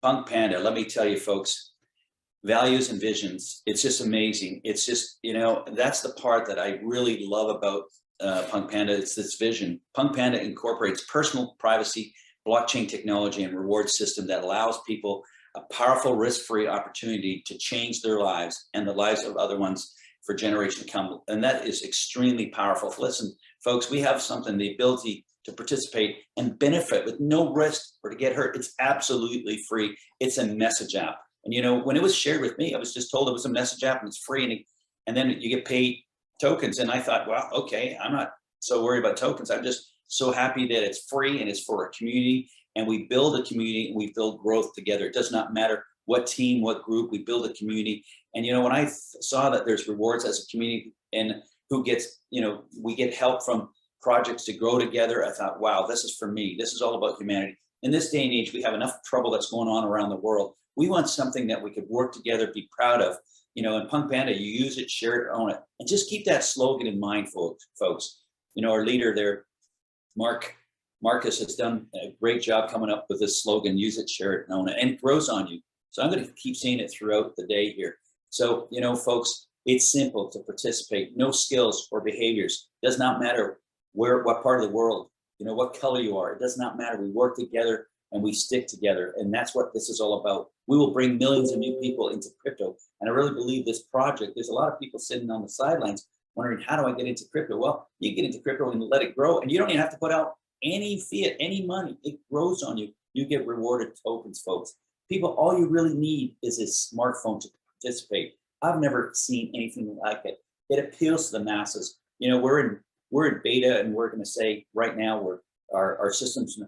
PunkPanda, let me tell you folks, values and visions, it's just amazing. It's just, that's the part that I really love about PunkPanda. It's this vision. PunkPanda incorporates personal privacy, blockchain technology, and reward system that allows people a powerful risk-free opportunity to change their lives and the lives of other ones for generations to come. And that is extremely powerful. Listen, folks, we have something, the ability to participate and benefit with no risk or to get hurt. It's absolutely free. It's a message app. And when it was shared with me, I was just told it was a message app and it's free, and then you get paid tokens. And I thought, well, okay, I'm not so worried about tokens. I'm just so happy that it's free and it's for a community, and we build a community and we build growth together. It does not matter what team, what group, we build a community. And when I saw that there's rewards as a community and who gets, we get help from projects to grow together, I thought, wow, this is for me. This is all about humanity. In this day and age, we have enough trouble that's going on around the world. We want something that we could work together, be proud of. In PunkPanda, you use it, share it, own it, and just keep that slogan in mind, folks. Our leader there, Marcus, has done a great job coming up with this slogan: use it, share it, and own it, and it grows on you. So I'm going to keep saying it throughout the day here. So, folks, it's simple to participate. No skills or behaviors. Does not matter what part of the world, what color you are. It does not matter. We work together and we stick together. And that's what this is all about. We will bring millions of new people into crypto. And I really believe this project, there's a lot of people sitting on the sidelines wondering, how do I get into crypto? Well, you get into crypto and let it grow, and you don't even have to put out any fiat, any money. It grows on you. You get rewarded tokens, folks. People, all you really need is a smartphone to participate. I've never seen anything like it. It appeals to the masses. We're in beta, and we're going to say right now our systems,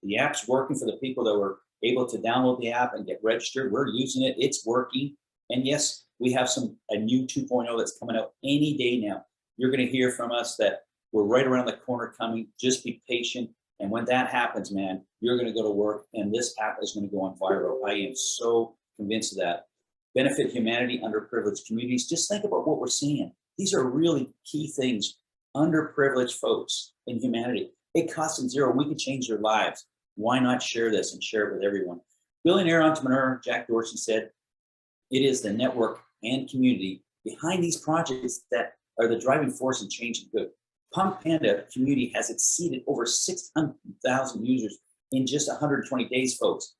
the app's working for the people that were able to download the app and get registered. We're using it. It's working. And yes, we have a new 2.0 that's coming out any day now. You're going to hear from us that we're right around the corner coming. Just be patient. And when that happens, man, you're going to go to work and this app is going to go on viral. I am so convinced of that. Benefit humanity, underprivileged communities. Just think about what we're seeing. These are really key things. Underprivileged folks in humanity. It costs them zero. We can change their lives. Why not share this and share it with everyone? Billionaire entrepreneur Jack Dorsey said, it is the network and community behind these projects that are the driving force in changing good. PunkPanda community has exceeded over 600,000 users in just 120 days, folks.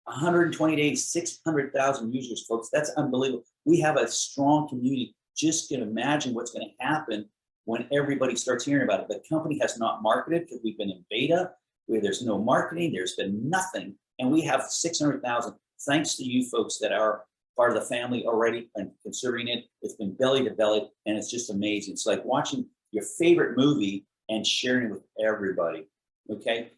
120 days, 600,000 users, folks. That's unbelievable. We have a strong community. Just can imagine what's going to happen when everybody starts hearing about it. The company has not marketed because we've been in beta, where there's no marketing, there's been nothing. And we have 600,000 thanks to you folks that are part of the family already and considering it. It's been belly to belly, and it's just amazing. It's like watching your favorite movie and sharing it with everybody, okay?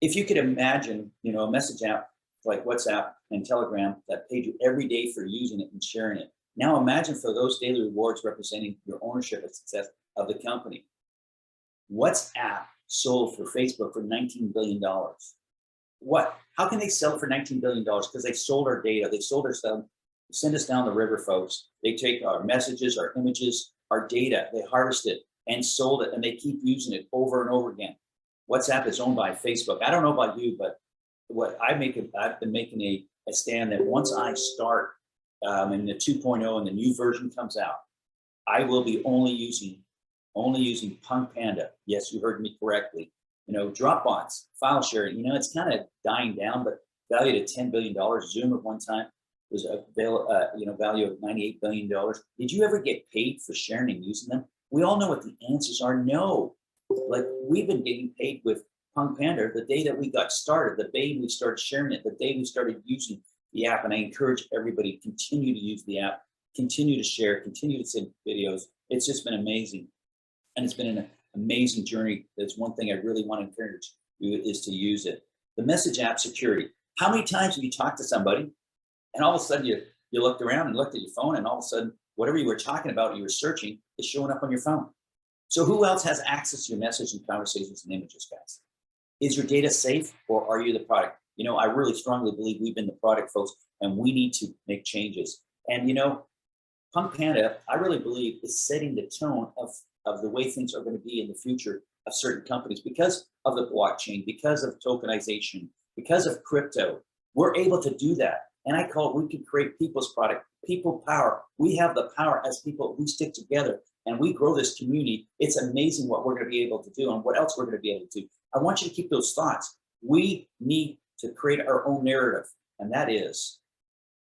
If you could imagine, a message app like WhatsApp and Telegram that paid you every day for using it and sharing it. Now imagine for those daily rewards representing your ownership and success of the company. WhatsApp sold for Facebook for $19 billion. What? How can they sell it for $19 billion? Because they sold our data, they sold our stuff, send us down the river, folks. They take our messages, our images, our data, they harvest it and sold it, and they keep using it over and over again. WhatsApp is owned by Facebook. I don't know about you, but what I've been making a stand that once I start and the 2.0 and the new version comes out, I will be only using PunkPanda. Yes, you heard me correctly. Dropbox, file sharing, it's kind of dying down, but valued at $10 billion. Zoom at one time was a value of $98 billion. Did you ever get paid for sharing and using them? We all know what the answers are. No. Like, we've been getting paid with PunkPanda the day that we got started, the day we started sharing it, the day we started using the app. And I encourage everybody to continue to use the app, continue to share, continue to send videos. It's just been amazing. And it's been an amazing journey. That's one thing I really want to encourage you is to use it. The message app security. How many times have you talked to somebody and all of a sudden you looked around and looked at your phone, and all of a sudden whatever you were talking about, you were searching, is showing up on your phone. So who else has access to your message and conversations and images, guys? Is your data safe, or are you the product? I really strongly believe we've been the product, folks, and we need to make changes. And PunkPanda, I really believe, is setting the tone of the way things are going to be in the future of certain companies because of the blockchain, because of tokenization, because of crypto. We're able to do that. And I call it, we can create people's product, people power. We have the power as people. We stick together and we grow this community. It's amazing what we're going to be able to do and what else we're going to be able to do. I want you to keep those thoughts. We need to create our own narrative, and that is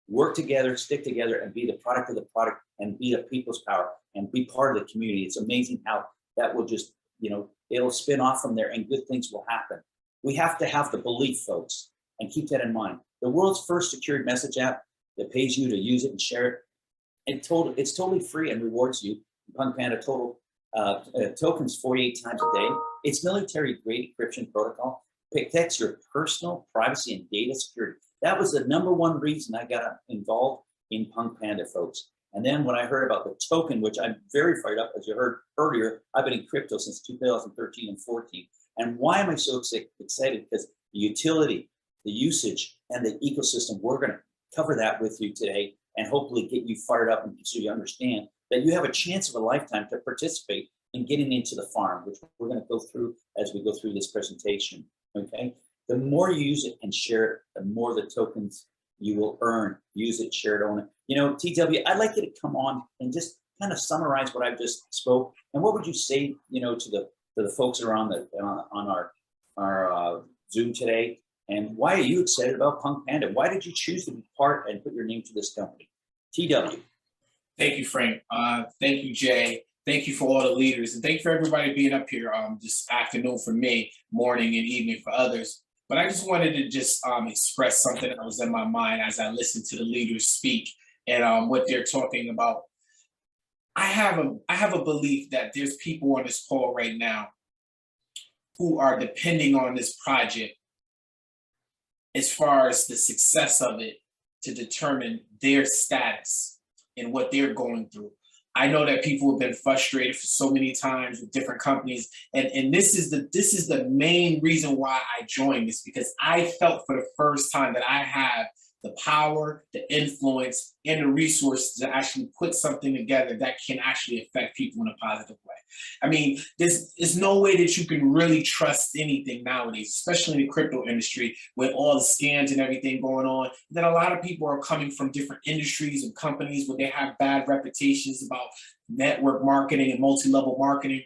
work together, stick together, and be the product of the product, and be the people's power, and be part of the community. It's amazing how that will just, it'll spin off from there, and good things will happen. We have to have the belief, folks, and keep that in mind. The world's first secured message app that pays you to use it and share it, it's totally free and rewards you. PunkPanda total tokens 48 times a day. It's military-grade encryption protocol. Protects your personal privacy and data security. That was the #1 reason I got involved in PunkPanda, folks. And then when I heard about the token, which I'm very fired up, as you heard earlier, I've been in crypto since 2013 and 14. And why am I so excited? Because the utility, the usage, and the ecosystem, we're going to cover that with you today and hopefully get you fired up and so you understand that you have a chance of a lifetime to participate in getting into the farm, which we're going to go through as we go through this presentation. Okay, the more you use it and share it, the more the tokens you will earn. Use it, share it, own it. TW, I'd like you to come on and just kind of summarize what I've just spoke. And what would you say, to the folks that are on our Zoom today? And why are you excited about PunkPanda? Why did you choose to be part and put your name to this company? TW. Thank you, Frank. Thank you, Jay. Thank you for all the leaders, and thank you for everybody being up here this afternoon for me, morning and evening for others. But I just wanted to just express something that was in my mind as I listened to the leaders speak and what they're talking about. I have a belief that there's people on this call right now who are depending on this project as far as the success of it to determine their status and what they're going through. I know that people have been frustrated for so many times with different companies, and this is the main reason why I joined this, because I felt for the first time that I have the power, the influence, and the resources to actually put something together that can actually affect people in a positive way. I mean, there's no way that you can really trust anything nowadays, especially in the crypto industry with all the scams and everything going on. That a lot of people are coming from different industries and companies where they have bad reputations about network marketing and multi-level marketing.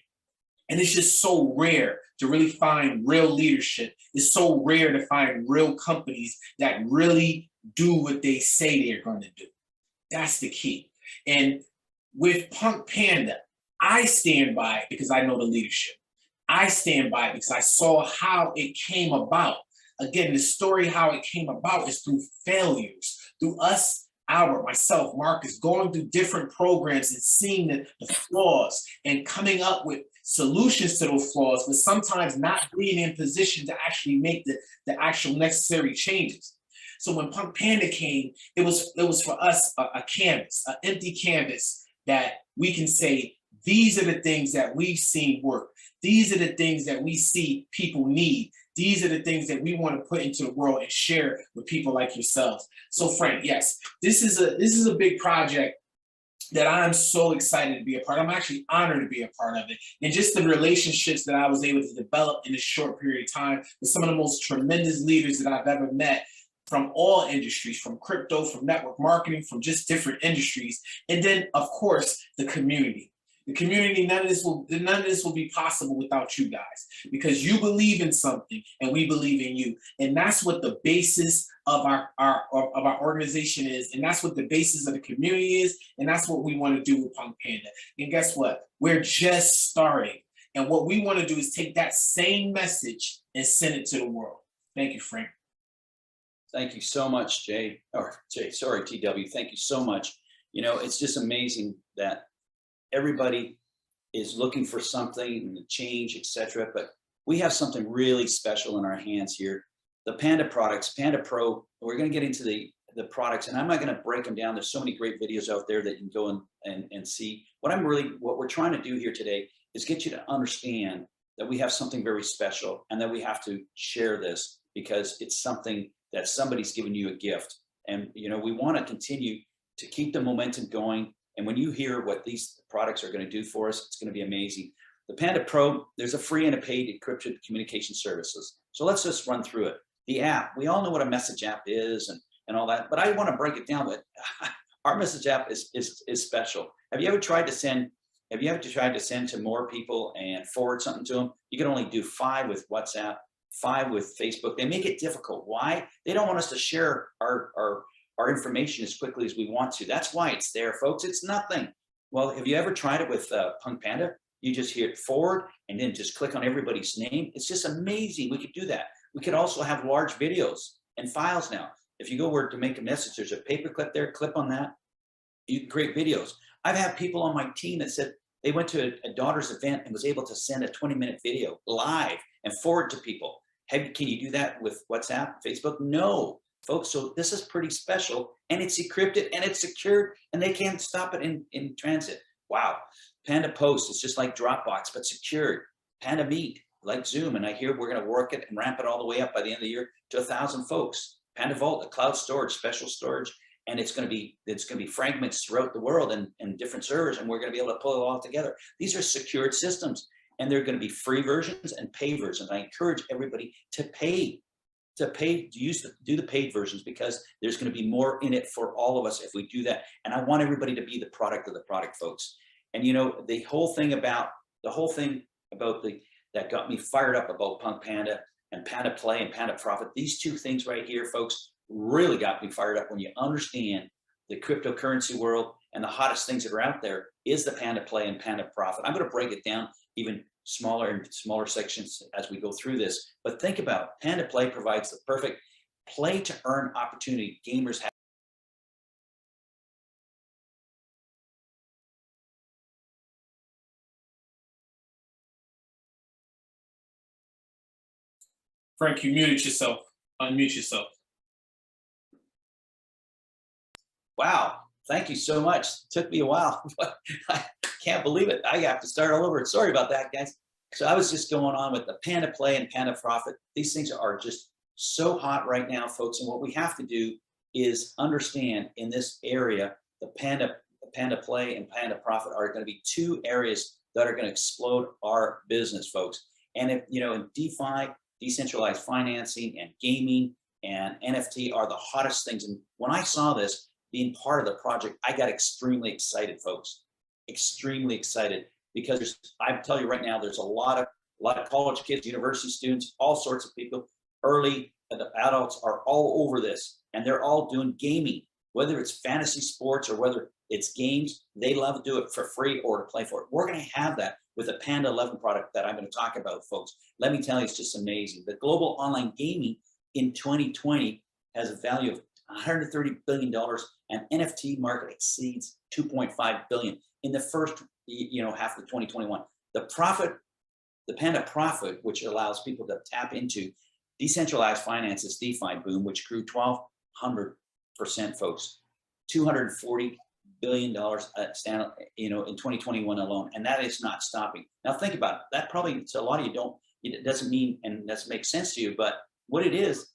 And it's just so rare to really find real leadership. It's so rare to find real companies that really do what they say they're going to do. That's the key. And with PunkPanda, I stand by it because I know the leadership. I stand by it because I saw how it came about. Again, the story how it came about is through failures, through us, Albert, myself, Marcus, going through different programs and seeing the flaws and coming up with solutions to those flaws, but sometimes not being in position to actually make the actual necessary changes. So when PunkPanda came, it was for us a canvas, an empty canvas that we can say, these are the things that we've seen work. These are the things that we see people need. These are the things that we want to put into the world and share with people like yourselves. So Frank, yes, this is a big project that I'm so excited to be a part of. I'm actually honored to be a part of it. And just the relationships that I was able to develop in a short period of time with some of the most tremendous leaders that I've ever met from all industries, from crypto, from network marketing, from just different industries. And then, of course, the community. The community, none of this will be possible without you guys, because you believe in something and we believe in you. And that's what the basis of our organization is. And that's what the basis of the community is. And that's what we want to do with PunkPanda. And guess what? We're just starting. And what we want to do is take that same message and send it to the world. Thank you, Frank. Thank you so much, TW. Thank you so much. It's just amazing that everybody is looking for something, change, etc. But we have something really special in our hands here. The Panda products, Panda Pro, we're going to get into the products, and I'm not going to break them down. There's so many great videos out there that you can go and see. What we're trying to do here today is get you to understand that we have something very special and that we have to share this because it's something that somebody's given you a gift. And, we want to continue to keep the momentum going. And when you hear what these products are going to do for us, it's going to be amazing. The Panda Pro, there's a free and a paid encrypted communication services. So let's just run through it. the app. We all know what a message app is and all that, but I want to break it down. But our message app is special. Have you ever tried to send? Have you ever tried to send to more people and forward something to them? You can only do 5 with WhatsApp, 5 with Facebook. They make it difficult. Why? They don't want us to share our information as quickly as we want to. That's why it's there, folks. It's nothing. Well, have you ever tried it with PunkPanda? You just hit forward and then just click on everybody's name. It's just amazing. We could do that. We could also have large videos and files now. If you go where to make a message, there's a paperclip there, clip on that. You can create videos. I've had people on my team that said they went to a daughter's event and was able to send a 20-minute video live and forward to people. Can you do that with WhatsApp, Facebook? No, folks. So this is pretty special, and it's encrypted and it's secured, and they can't stop it in transit. Wow. Panda Post is just like Dropbox, but secured. Panda Meet, like Zoom, and I hear we're going to work it and ramp it all the way up by the end of the year to 1,000 folks. Panda Vault, a cloud storage, special storage, and it's going to be fragments throughout the world and different servers, and we're going to be able to pull it all together. These are secured systems, and they're going to be free versions and paid versions. I encourage everybody to do the paid versions, because there's going to be more in it for all of us if we do that. And I want everybody to be the product of the product, folks. And you know, the whole thing about that got me fired up about PunkPanda and Panda Play and Panda Profit, these 2 things right here, folks, really got me fired up. When you understand the cryptocurrency world and the hottest things that are out there is the Panda Play and Panda Profit. I'm going to break it down even smaller and smaller sections as we go through this. But think about Panda Play provides the perfect play to earn opportunity gamers have. Frank, you muted yourself. Unmute yourself. Wow, thank you so much. Took me a while, but I can't believe it. I have to start all over. Sorry about that, guys. So I was just going on with the Panda Play and Panda Profit. These things are just so hot right now, folks. And what we have to do is understand in this area, the Panda Play and Panda Profit are going to be 2 areas that are going to explode our business, folks. And if, you know, in DeFi, decentralized financing and gaming and NFT are the hottest things. And when I saw this being part of the project, I got extremely excited, folks. Extremely excited, because I tell you right now, there's a lot of college kids, university students, all sorts of people, early adults are all over this, and they're all doing gaming, whether it's fantasy sports or whether it's games. They love to do it for free or to play for it. We're going to have that with a Panda 11 product that I'm going to talk about, folks. Let me tell you, it's just amazing. The global online gaming in 2020 has a value of $130 billion, and NFT market exceeds $2.5 billion in the first, half of 2021. The Panda Profit, which allows people to tap into decentralized finances, DeFi boom, which grew 1,200%, folks. $240 billion in 2021 alone, and that is not stopping. Now think about it. That probably to a lot of you it doesn't mean and doesn't make sense to you, but what it is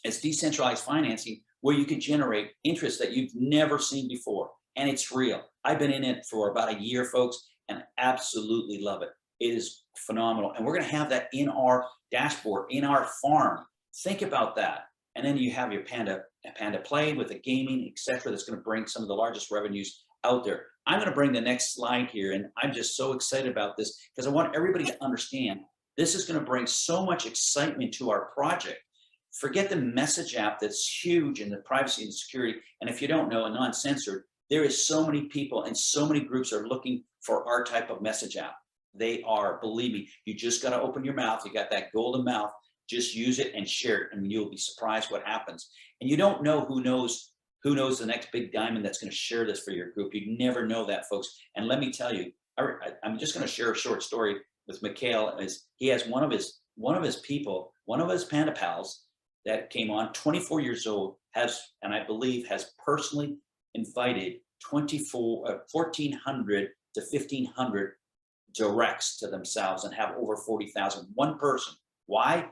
decentralized financing where you can generate interest that you've never seen before, and it's real. I've been in it for about a year, folks, and absolutely love it. It is phenomenal, and we're going to have that in our dashboard, in our farm. Think about that. And then you have your Panda Play with the gaming, etc. That's going to bring some of the largest revenues out there. I'm going to bring the next slide here, and I'm just so excited about this because I want everybody to understand this is going to bring so much excitement to our project. Forget the message app that's huge in the privacy and security. And if you don't know, a non-censored, there is so many people and so many groups are looking for our type of message app. They are, believe me, you just got to open your mouth. You got that golden mouth. Just use it and share it, and you'll be surprised what happens. And you don't know who knows the next big diamond that's going to share this for your group. You never know that, folks. And let me tell you, I'm just going to share a short story with Mikhail. He has one of his people, one of his Panda pals that came on, 24 years old, and I believe has personally invited 1,400 to 1,500 directs to themselves and have over 40,000. One person. Why?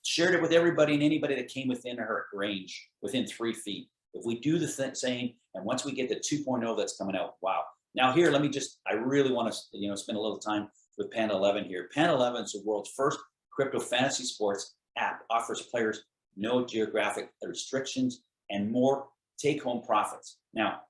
Shared it with everybody and anybody that came within her range, within 3 feet. If we do the same, and once we get the 2.0 that's coming out, wow. Now here, I really want to spend a little time with Panda 11 here. Panda 11 is the world's first crypto fantasy sports app offers players no geographic restrictions and more take-home profits. Now,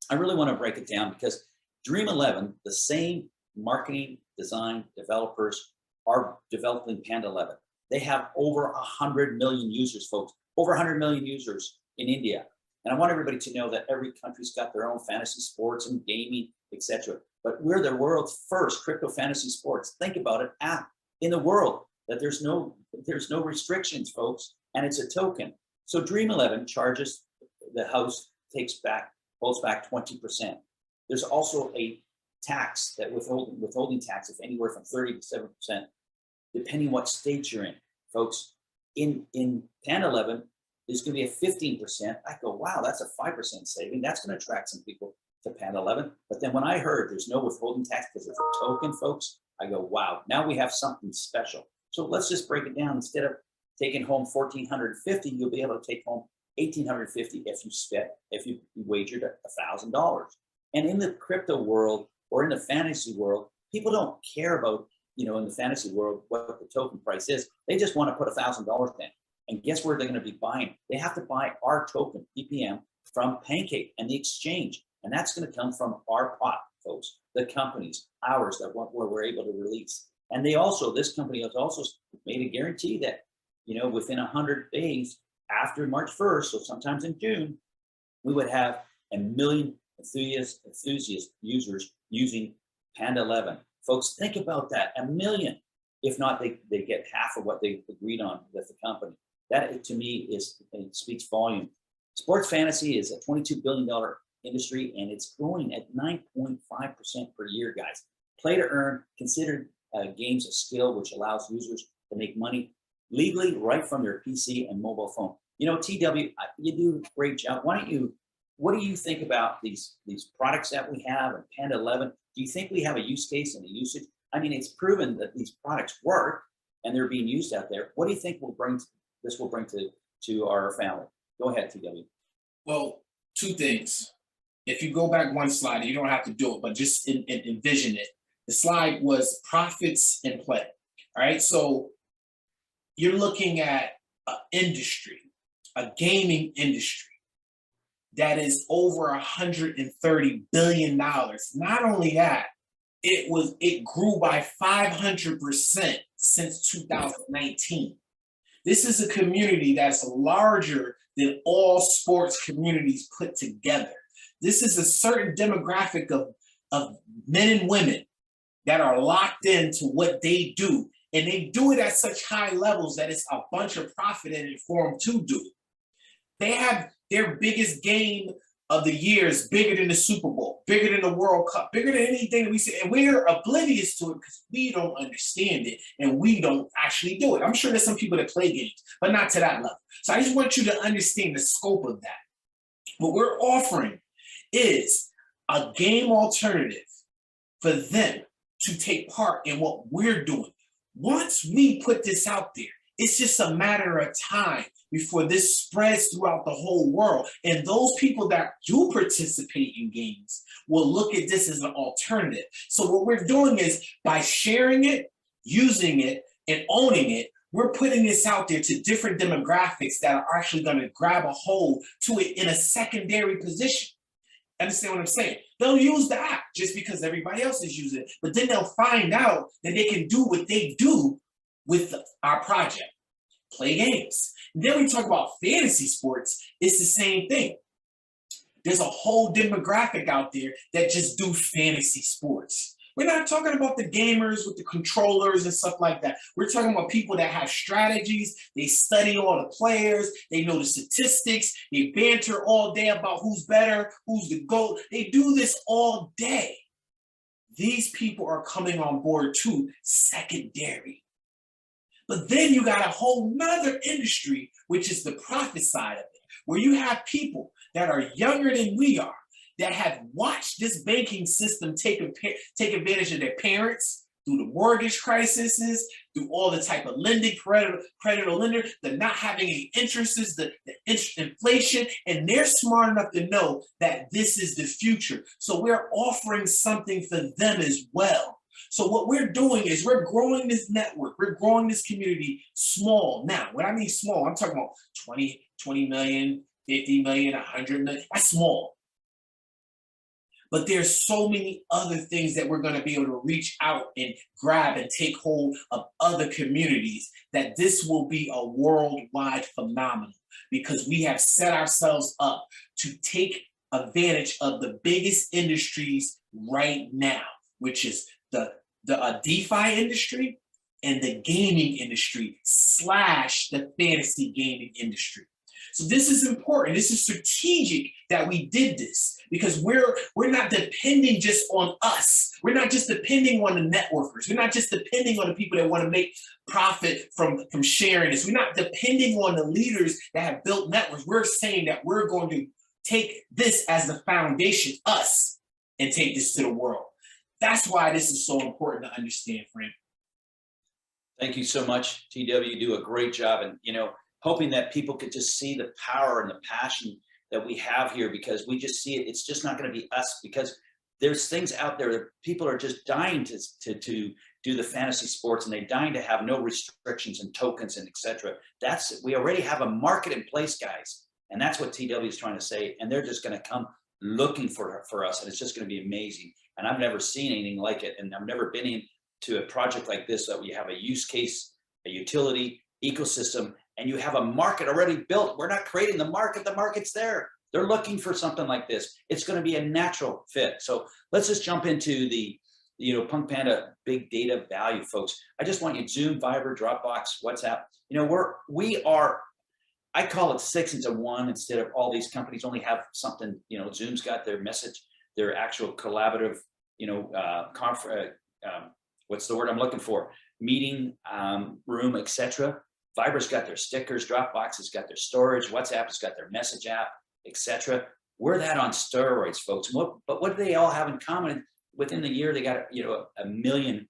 I really want to break it down because Dream 11, the same marketing, design developers are developing Panda 11. They have over 100 million users, folks, over 100 million users in India. And I want everybody to know that every country's got their own fantasy sports and gaming, etc. But we're the world's first crypto fantasy sports. Think about it, app in the world that there's no restrictions, folks, and it's a token. So Dream 11 charges the house holds back 20%. There's also a tax that withholding tax of anywhere from 30 to 7%, depending what state you're in, folks. In Panda 11, there's going to be a 15%. I go, wow, that's a 5% saving. That's going to attract some people to Panda 11. But then when I heard there's no withholding tax because it's a token, folks, I go, wow, now we have something special. So let's just break it down. Instead of taking home $1,450, you'll be able to take home $1,850 if you wagered $1,000. And in the crypto world or in the fantasy world, people don't care about, in the fantasy world, what the token price is. They just want to put $1,000 in. And guess where they're going to be buying? They have to buy our token, PPM, from Pancake and the exchange. And that's going to come from our pot, folks, the companies, ours, where we're able to release. And this company has also made a guarantee that, within 100 days after March 1st, so sometimes in June, we would have 1 million enthusiast users using Panda 11. Folks, think about that, 1 million. If not, they get half of what they agreed on with the company. That, to me, it speaks volume. Sports fantasy is a $22 billion industry, and it's growing at 9.5% per year, guys. Play to earn, considered games of skill, which allows users to make money legally right from their PC and mobile phone. TW, you do a great job. What do you think about these products that we have and Panda 11? Do you think we have a use case and a usage? I mean, it's proven that these products work and they're being used out there. What do you think this will bring to our family? Go ahead, TW. Well, two things. If you go back one slide, you don't have to do it, but just envision it. The slide was profits in play. All right. So you're looking at an industry, a gaming industry that is over $130 billion. Not only that, it grew by 500% since 2019. This is a community that's larger than all sports communities put together. This is a certain demographic of men and women that are locked into what they do. And they do it at such high levels that it's a bunch of profit in it for them to do. They have their biggest game of the year is bigger than the Super Bowl, bigger than the World Cup, bigger than anything we see. And we're oblivious to it because we don't understand it and we don't actually do it. I'm sure there's some people that play games, but not to that level. So I just want you to understand the scope of that. What we're offering is a game alternative for them to take part in what we're doing. Once we put this out there, it's just a matter of time before this spreads throughout the whole world. And those people that do participate in games will look at this as an alternative. So what we're doing is by sharing it, using it, and owning it, we're putting this out there to different demographics that are actually going to grab a hold to it in a secondary position. Understand what I'm saying? They'll use the app just because everybody else is using it, but then they'll find out that they can do what they do with our project, play games. And then we talk about fantasy sports, it's the same thing. There's a whole demographic out there that just do fantasy sports. We're not talking about the gamers with the controllers and stuff like that. We're talking about people that have strategies. They study all the players. They know the statistics. They banter all day about who's better, who's the GOAT. They do this all day. These people are coming on board too, secondary. But then you got a whole nother industry, which is the profit side of it, where you have people that are younger than we are, that have watched this banking system take advantage of their parents through the mortgage crises, through all the type of lending, predator lender, the not having any interests, the inflation, and they're smart enough to know that this is the future. So we're offering something for them as well. So what we're doing is we're growing this network, we're growing this community small. Now, when I mean small, I'm talking about 20 million, 50 million, 100 million, that's small. But there's so many other things that we're going to be able to reach out and grab and take hold of other communities, that this will be a worldwide phenomenon, because we have set ourselves up to take advantage of the biggest industries right now, which is the DeFi industry and the gaming industry / the fantasy gaming industry. So this is important. This is strategic that we did this, because we're not depending just on us. We're not just depending on the networkers. We're not just depending on the people that want to make profit from sharing this. We're not depending on the leaders that have built networks. We're saying that we're going to take this as the foundation, us, and take this to the world. That's why this is so important to understand, Frank. Thank you so much, TW. You do a great job, and hoping that people could just see the power and the passion that we have here, because we just see it. It's just not going to be us, because there's things out there that people are just dying to do the fantasy sports, and they're dying to have no restrictions and tokens and etc. We already have a market in place, guys, and that's what TW is trying to say. And they're just going to come looking for us, and it's just going to be amazing. And I've never seen anything like it, and I've never been into a project like this, that we have a use case, a utility, ecosystem, and you have a market already built. We're not creating the market's there. They're looking for something like this. It's going to be a natural fit. So let's just jump into the PunkPanda big data value, folks. I just want you Zoom, Viber, Dropbox, WhatsApp. We are, I call it 6 into 1, instead of all these companies only have something. Zoom's got their message, their actual collaborative, what's the word I'm looking for? Meeting room, etc. Viber's got their stickers, Dropbox has got their storage, WhatsApp has got their message app, etc. We're that on steroids, folks. But what do they all have in common? Within the year, they got a million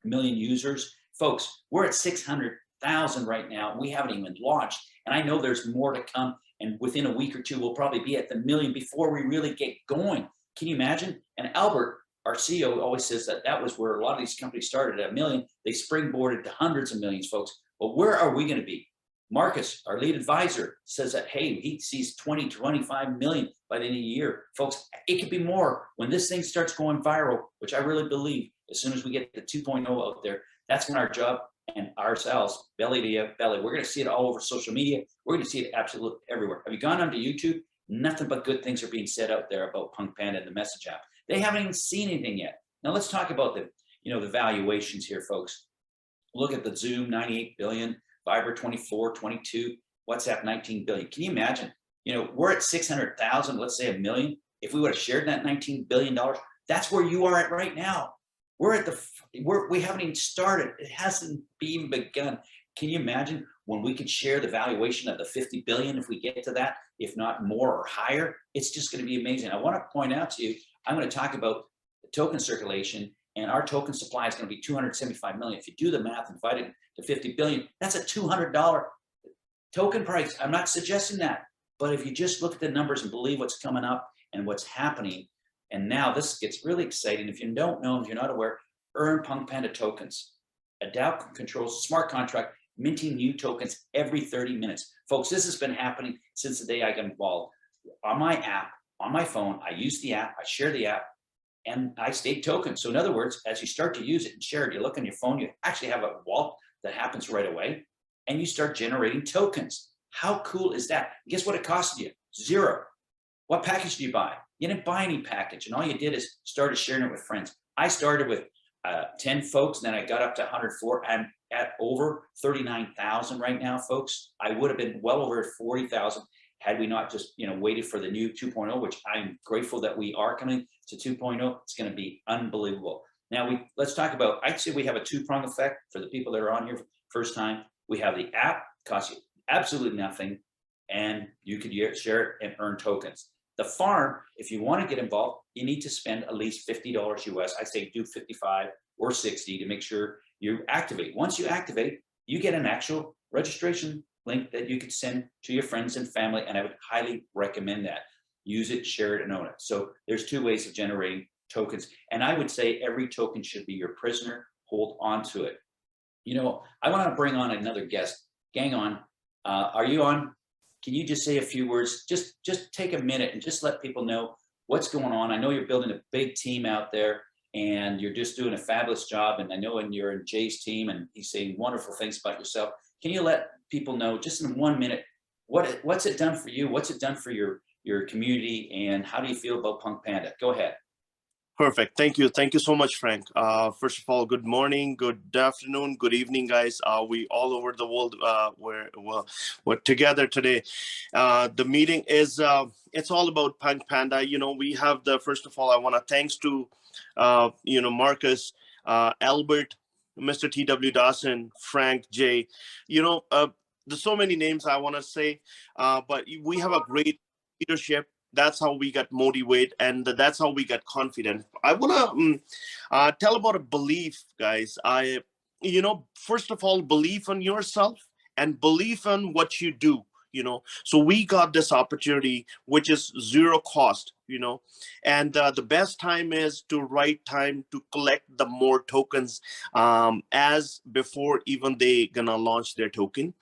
users. Folks, we're at 600,000 right now. We haven't even launched, and I know there's more to come. And within a week or two, we'll probably be at the million before we really get going. Can you imagine? And Albert, our CEO, always says that was where a lot of these companies started at a million. They springboarded to hundreds of millions, folks. But where are we going to be? Marcus, our lead advisor, says that, hey, he sees 20, 25 million by the end of the year. Folks, it could be more when this thing starts going viral, which I really believe as soon as we get the 2.0 out there, that's when our job and ourselves, belly to belly, we're going to see it all over social media. We're going to see it absolutely everywhere. Have you gone onto YouTube? Nothing but good things are being said out there about PunkPanda and the message app. They haven't even seen anything yet. Now let's talk about the valuations here, folks. Look at the Zoom, 98 billion, Viber, 24, 22, WhatsApp, 19 billion. Can you imagine? We're at 600,000, let's say a million. If we would have shared that $19 billion, that's where you are at right now. We haven't even started. It hasn't even begun. Can you imagine when we could share the valuation of the 50 billion if we get to that, if not more or higher? It's just going to be amazing. I want to point out to you, I'm going to talk about the token circulation, and our token supply is going to be 275 million. If you do the math and divide it to 50 billion, that's a $200 token price. I'm not suggesting that, but if you just look at the numbers and believe what's coming up and what's happening, and now this gets really exciting. If you don't know, if you're not aware, earn PunkPanda tokens. A DAO controls a smart contract, minting new tokens every 30 minutes. Folks, this has been happening since the day I got involved. On my app, on my phone, I use the app, I share the app, and I stake tokens. So in other words, as you start to use it and share it, you look on your phone, you actually have a wallet that happens right away, and you start generating tokens. How cool is that? Guess what it costed you? $0. What package do you buy? You didn't buy any package, and all you did is started sharing it with friends. I started with 10 folks, and then I got up to 104. I'm at over 39,000 right now, folks. I would have been well over 40,000 had we not just waited for the new 2.0, which I'm grateful that we are coming to 2.0. It's going to be unbelievable. Now let's talk about, I'd say we have a two-prong effect for the people that are on here for the first time. We have the app, costs you absolutely nothing, and you could share it and earn tokens. The farm, if you want to get involved, you need to spend at least $50 US. I say do 55 or 60 to make sure you activate. Once you activate, you get an actual registration link that you could send to your friends and family, and I would highly recommend that. Use it, share it, and own it. So there's two ways of generating tokens. And I would say every token should be your prisoner. Hold on to it. You know, I want to bring on another guest. Gang on. Are you on? Can you just say a few words? Just take a minute and just let people know what's going on. I know you're building a big team out there and you're just doing a fabulous job. And I know you're in Jay's team and he's saying wonderful things about yourself. Can you let people know just in 1 minute, what's it done for you? What's it done for your community? And how do you feel about PunkPanda? Go ahead. Perfect. Thank you. Thank you so much, Frank. First of all, good morning, good afternoon, good evening, guys. We all over the world, we're together today. The meeting is, it's all about PunkPanda. You know, we have first of all, I want to thanks to, Marcus, Albert, Mr. T.W. Dawson, Frank, Jay. You know, there's so many names I want to say, but we have a great leadership. That's how we got motivated, and that's how we got confident. I want to tell about a belief, guys. First of all, believe in yourself and believe in what you do. So we got this opportunity, which is zero cost. And the best time is to right time to collect the more tokens as before even they gonna launch their token.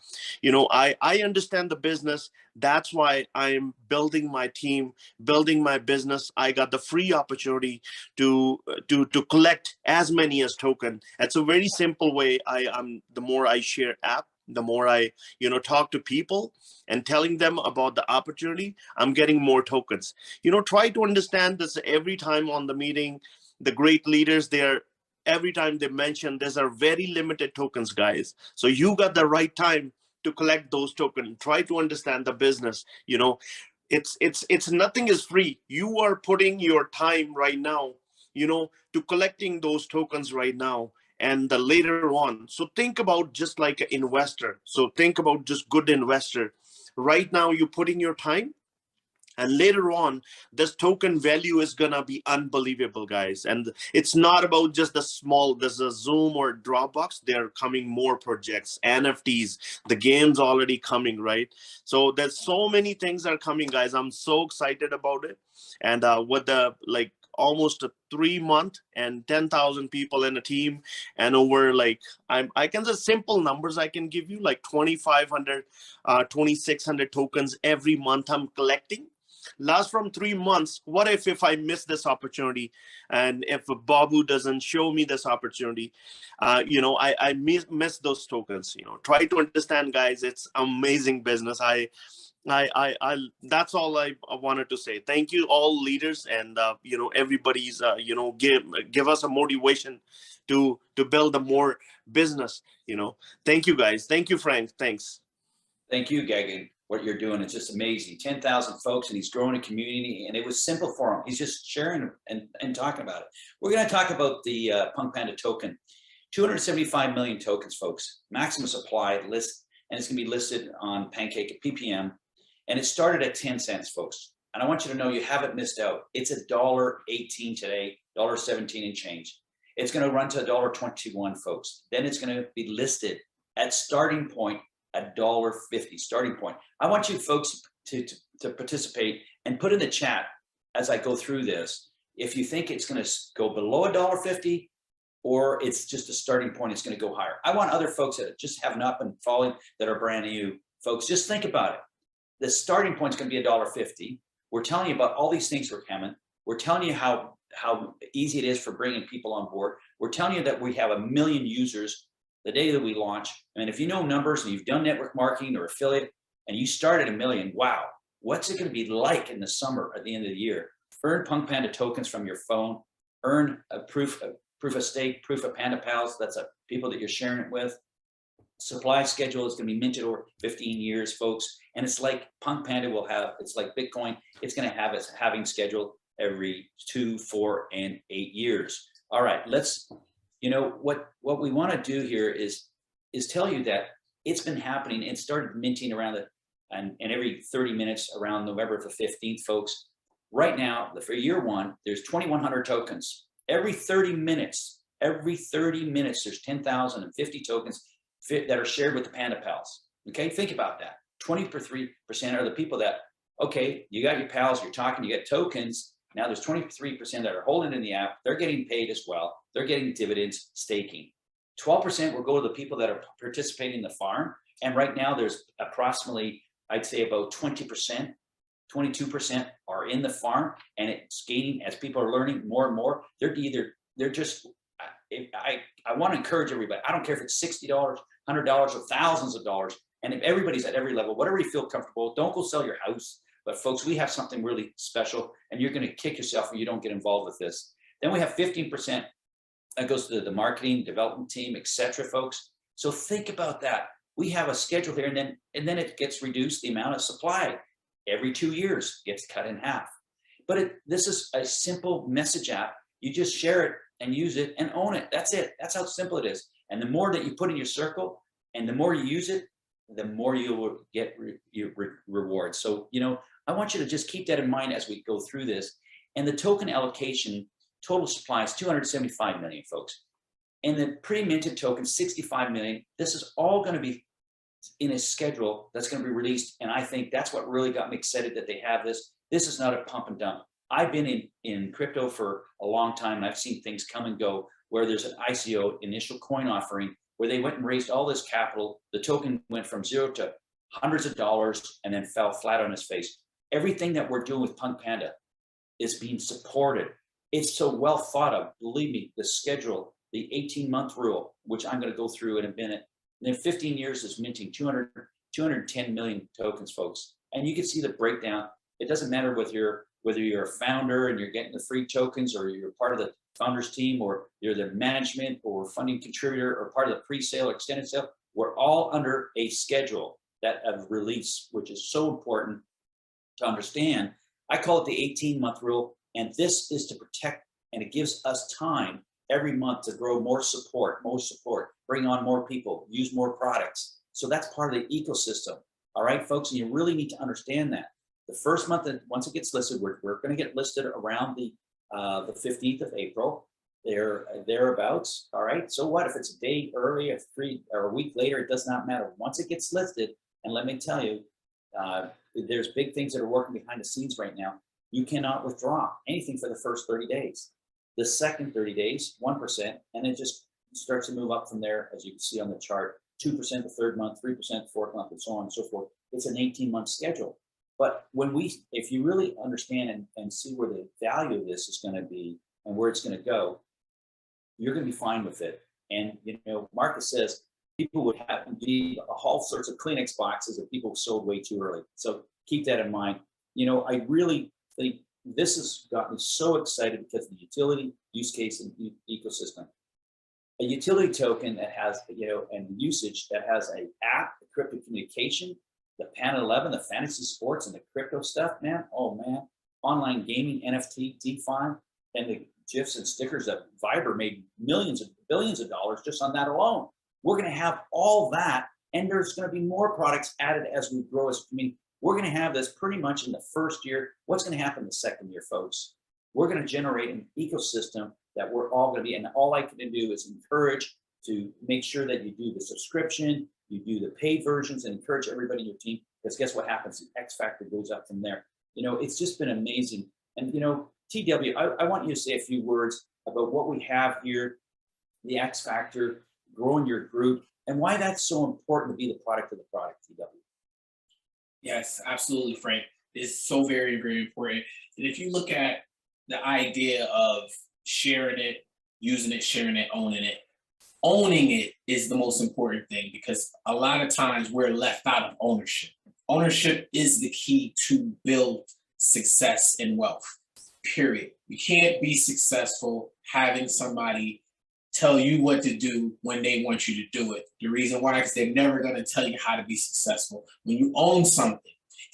I understand the business. That's why I'm building my team, building my business. I got the free opportunity to collect as many as token. It's a very simple way. The more I share app, the more I talk to people and telling them about the opportunity, I'm getting more tokens. Try to understand this every time on the meeting. The great leaders there, every time they mention these are very limited tokens, guys. So you got the right time to collect those tokens. Try to understand the business. It's nothing is free. You are putting your time right now, to collecting those tokens right now. And later on, so think about just like an investor. So think about just good investor. Right now, you're putting your time, and later on, this token value is gonna be unbelievable, guys. And it's not about just the small. There's a Zoom or Dropbox. They're coming more projects, NFTs. The game's already coming, right? So there's so many things are coming, guys. I'm so excited about it. And with the almost a 3 month and 10,000 people in a team, and over I can say simple numbers I can give you, like 2,500 2,600 tokens every month I'm collecting. Last from 3 months, what if I miss this opportunity, and if Babu doesn't show me this opportunity, I miss those tokens. Try to understand, guys. It's amazing business. I that's all I wanted to say. Thank you all leaders, and everybody's give us a motivation to build a more business. Thank you, guys. Thank you, Frank. Thanks. Thank you, Gagan. What you're doing is just amazing. 10,000 folks, and he's growing a community, and it was simple for him. He's just sharing and talking about it. We're going to talk about the PunkPanda token. 275 million tokens, folks. Maximum supply list, and it's going to be listed on Pancake at PPM. And it started at 10 cents, folks. And I want you to know you haven't missed out. It's $1.18 today, $1.17 and change. It's going to run to $1.21, folks. Then it's going to be listed at starting point at $1.50, starting point. I want you folks to participate and put in the chat as I go through this. If you think it's going to go below $1.50 or it's just a starting point, it's going to go higher. I want other folks that just have not been following that are brand new, folks, just think about it. The starting point is going to be $1.50. We're telling you about all these things we're coming. We're telling you how easy it is for bringing people on board. We're telling you that we have 1 million users the day that we launch. I mean, if you know numbers and you've done network marketing or affiliate and you started 1 million, wow, what's it going to be like in the summer at the end of the year? Earn PunkPanda tokens from your phone. Earn a proof of stake, proof of Panda Pals. That's people that you're sharing it with. Supply schedule is going to be minted over 15 years, folks. And it's like PunkPanda will have, it's like Bitcoin. It's going to have its halving schedule every 2, 4, and 8 years. All right, let's, what we want to do here is tell you that it's been happening. It started minting around and every 30 minutes around November the 15th, folks. Right now, for year one, there's 2,100 tokens. Every 30 minutes, there's 10,050 tokens that are shared with the Panda Pals. Okay, think about that. 23% are the people that, okay, you got your pals, you're talking, you got tokens, Now there's 23% that are holding in the app. They're getting paid as well. They're getting dividends, staking. 12% will go to the people that are participating in the farm. And right now there's approximately, I'd say about 20%, 22% are in the farm, and it's gaining as people are learning more and more. They're just, I want to encourage everybody. I don't care if it's $60, $100, or thousands of dollars. And if everybody's at every level, whatever you feel comfortable, don't go sell your house. But folks, we have something really special, and you're going to kick yourself when you don't get involved with this. Then we have 15% that goes to the marketing, development team, etc. folks. So think about that. We have a schedule here, and then it gets reduced. The amount of supply every 2 years gets cut in half. But this is a simple message app. You just share it and use it and own it. That's it. That's how simple it is. And the more that you put in your circle, and the more you use it, the more you will get rewards. So, I want you to just keep that in mind as we go through this. And the token allocation total supply is 275 million, folks. And the pre-minted token, 65 million. This is all going to be in a schedule that's going to be released. And I think that's what really got me excited that they have this. This is not a pump and dump. I've been in crypto for a long time, and I've seen things come and go where there's an ICO, initial coin offering, where they went and raised all this capital. The token went from zero to hundreds of dollars and then fell flat on its face. Everything that we're doing with PunkPanda is being supported. It's so well thought of. Believe me, the schedule, the 18-month rule, which I'm going to go through in a minute. And then 15 years is minting 210 million tokens, folks. And you can see the breakdown. It doesn't matter whether you're a founder and you're getting the free tokens, or you're part of the founders team, or you're the management or funding contributor, or part of the pre-sale or extended sale. We're all under a schedule that of release, which is so important to understand. I call it the 18-month rule, and this is to protect, and it gives us time every month to grow more support, bring on more people, use more products. So that's part of the ecosystem. All right, folks, and you really need to understand that. The first month, once it gets listed, we're going to get listed around the 15th of April, thereabouts. All right. So what if it's a day early, or a week later? It does not matter. Once it gets listed, and let me tell you, there's big things that are working behind the scenes right now. You cannot withdraw anything for the first 30 days. The second 30 days, 1%, and it just starts to move up from there, as you can see on the chart. 2% the third month, 3% the fourth month, and so on and so forth. It's an 18-month schedule. But if you really understand and see where the value of this is going to be and where it's going to go, you're going to be fine with it. And Marcus says people would have all sorts of Kleenex boxes that people sold way too early. So keep that in mind. I really think this has got me so excited because of the utility, use case, and ecosystem. A utility token that has, and usage that has an app, encrypted communication, the Panda 11, the fantasy sports, and the crypto stuff, man. Oh man, online gaming, NFT, DeFi, and the GIFs and stickers that Viber made millions and billions of dollars just on that alone. We're going to have all that, and there's going to be more products added as we grow as a community. We're going to have this pretty much in the first year. What's going to happen the second year, folks? We're going to generate an ecosystem that we're all going to be, and all I can do is encourage to make sure that you do the subscription, you do the paid versions, and encourage everybody in your team, because guess what happens? The X factor goes up from there. It's just been amazing. And TW, I want you to say a few words about what we have here, the X factor, growing your group, and why that's so important to be the product of the product, TW. Yes, absolutely, Frank. It's so very, very important. And if you look at the idea of sharing it, using it, sharing it, owning it is the most important thing, because a lot of times we're left out of ownership. Ownership is the key to build success and wealth, period. You can't be successful having somebody tell you what to do when they want you to do it. The reason why is they're never going to tell you how to be successful. When you own something,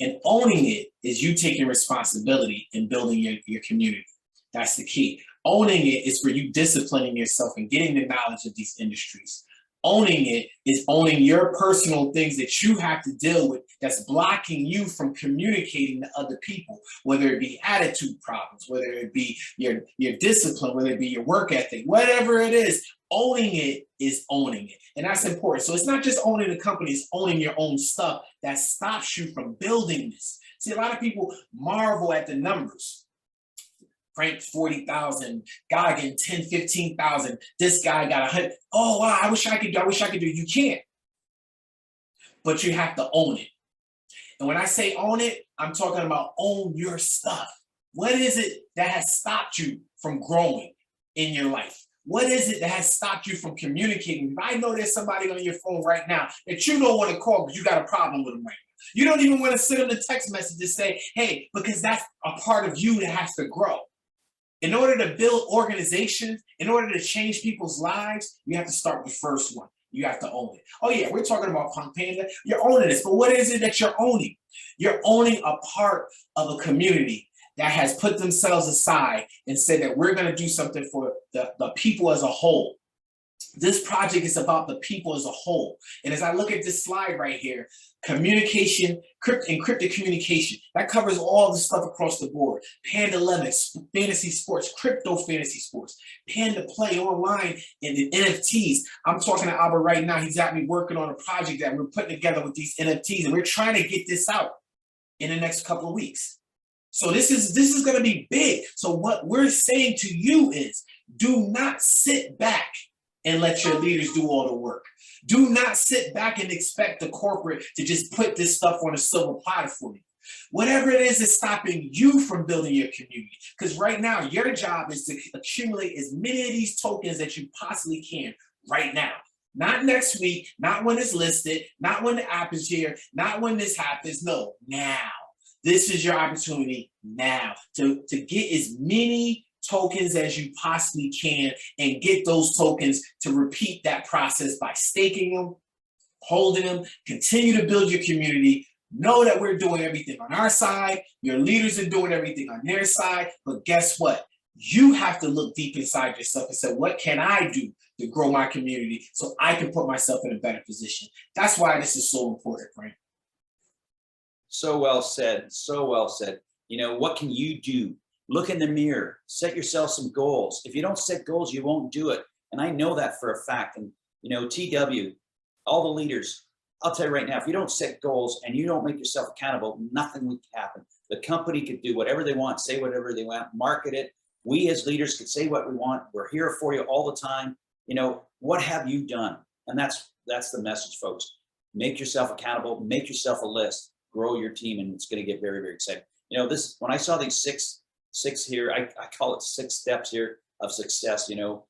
and owning it is you taking responsibility and building your community. That's the key. Owning it is for you disciplining yourself and getting the knowledge of these industries. Owning it is owning your personal things that you have to deal with that's blocking you from communicating to other people, whether it be attitude problems, whether it be your discipline, whether it be your work ethic, whatever it is. Owning it is owning it. And that's important. So it's not just owning the company, it's owning your own stuff that stops you from building this. See, a lot of people marvel at the numbers. Frank 40,000, Goggin 10, 15,000. This guy got 100. Oh wow, I wish I could do. You can't, but you have to own it. And when I say own it, I'm talking about own your stuff. What is it that has stopped you from growing in your life? What is it that has stopped you from communicating? If I know there's somebody on your phone right now that you don't want to call because you got a problem with them right now. You don't even want to send them a text message to say, hey, because that's a part of you that has to grow. In order to build organizations, in order to change people's lives, you have to start with the first one. You have to own it. Oh yeah, we're talking about PunkPanda. You're owning this, but what is it that you're owning? You're owning a part of a community that has put themselves aside and said that we're going to do something for the people as a whole. This project is about the people as a whole. And as I look at this slide right here, communication, encrypted communication, that covers all the stuff across the board. Panda Limits, fantasy sports, crypto fantasy sports, Panda Play online, and the NFTs. I'm talking to Albert right now. He's got me working on a project that we're putting together with these NFTs, and we're trying to get this out in the next couple of weeks. So this is going to be big. So what we're saying to you is, do not sit back and let your leaders do all the work. Do not sit back and expect the corporate to just put this stuff on a silver platter for you. Whatever it is stopping you from building your community. Because right now, your job is to accumulate as many of these tokens that you possibly can right now. Not next week, not when it's listed, not when the app is here, not when this happens. No, now. This is your opportunity now to get as many tokens as you possibly can and get those tokens to repeat that process by staking them, holding them, continue to build your community. Know that we're doing everything on our side. Your leaders are doing everything on their side. But guess what? You have to look deep inside yourself and say, what can I do to grow my community so I can put myself in a better position? That's why this is so important, Frank. So well said. So well said. You know, what can you do? Look in the mirror, set yourself some goals. If you don't set goals, you won't do it. And I know that for a fact. And, you know, TW, all the leaders, I'll tell you right now, if you don't set goals and you don't make yourself accountable, nothing will happen. The company could do whatever they want, say whatever they want, market it. We as leaders could say what we want. We're here for you all the time. You know, what have you done? And that's the message, folks. Make yourself accountable, make yourself a list, grow your team, and it's going to get very, very exciting. You know, this, when I saw these six here, I call it 6 steps here of success. You know,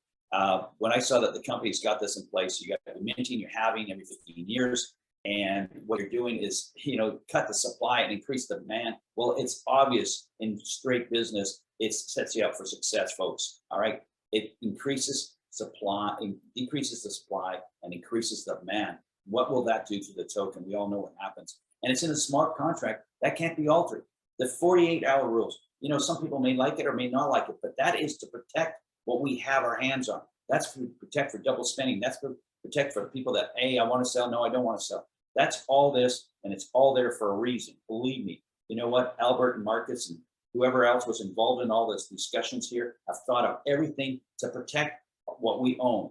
when I saw that the company's got this in place, you got the minting you're having every 15 years. And what you're doing is, you know, cut the supply and increase the demand. Well, it's obvious in straight business, it sets you up for success, folks. All right. It increases supply, decreases the supply, and increases the demand. What will that do to the token? We all know what happens. And it's in a smart contract that can't be altered. The 48-hour rules. You know, some people may like it or may not like it, but that is to protect what we have our hands on. That's to protect for double spending. That's to protect for the people that, hey, I want to sell. No, I don't want to sell. That's all this, and it's all there for a reason. Believe me. You know what? Albert and Marcus and whoever else was involved in all this discussions here have thought of everything to protect what we own,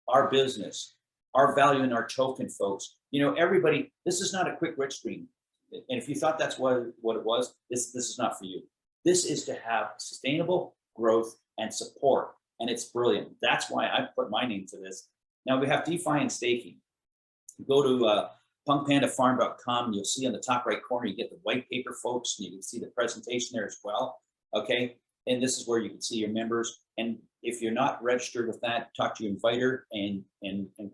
our business, our value in our token, folks. You know, everybody, this is not a quick rich stream. And if you thought that's what it was, this is not for you. This is to have sustainable growth and support. And it's brilliant. That's why I put my name to this. Now we have DeFi and staking. Go to punkpandafarm.com. You'll see on the top right corner, you get the white paper, folks. And you can see the presentation there as well. Okay. And this is where you can see your members. And if you're not registered with that, talk to your inviter and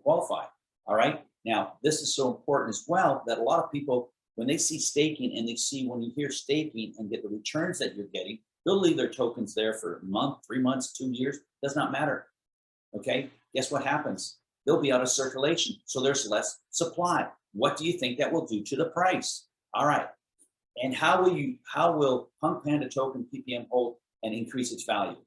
qualify. All right. Now, this is so important as well that a lot of people, when they see staking and they see when you hear staking and get the returns that you're getting, they'll leave their tokens there for a month, 3 months, 2 years, does not matter. Okay, guess what happens? They'll be out of circulation, so there's less supply. What do you think that will do to the price? All right, and how will PunkPanda token PPM hold and increase its value?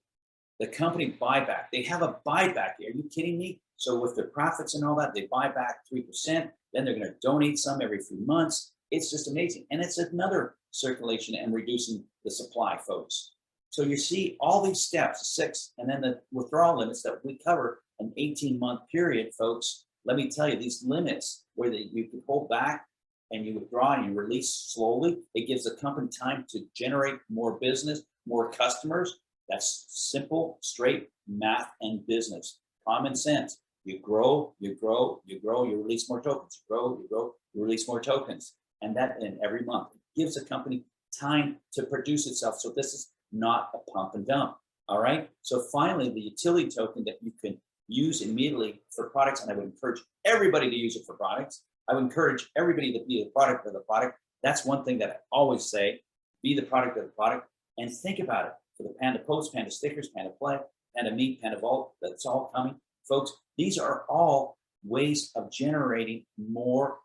The company buyback, they have a buyback. Are you kidding me? So with their profits and all that, they buy back 3%, then they're gonna donate some every 3 months. It's just amazing. And it's another circulation and reducing the supply, folks. So you see all these steps, 6, and then the withdrawal limits that we cover an 18-month period, folks. Let me tell you, these limits where you can hold back and you withdraw and you release slowly, it gives the company time to generate more business, more customers. That's simple, straight math and business, common sense. You grow, you grow, you grow, you release more tokens, you grow, you grow, you release more tokens. And that in every month it gives a company time to produce itself. So this is not a pump and dump. All right. So finally, the utility token that you can use immediately for products, and I would encourage everybody to use it for products. I would encourage everybody to be the product of the product. That's one thing that I always say, be the product of the product, and think about it for the Panda Post, Panda Stickers, Panda Play, Panda Meet, Panda Vault, that's all coming. Folks, these are all ways of generating more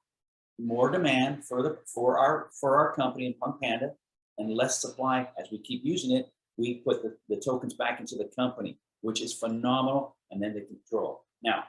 demand for our company in PunkPanda and less supply. As we keep using it, we put the tokens back into the company, which is phenomenal, and then they control. Now,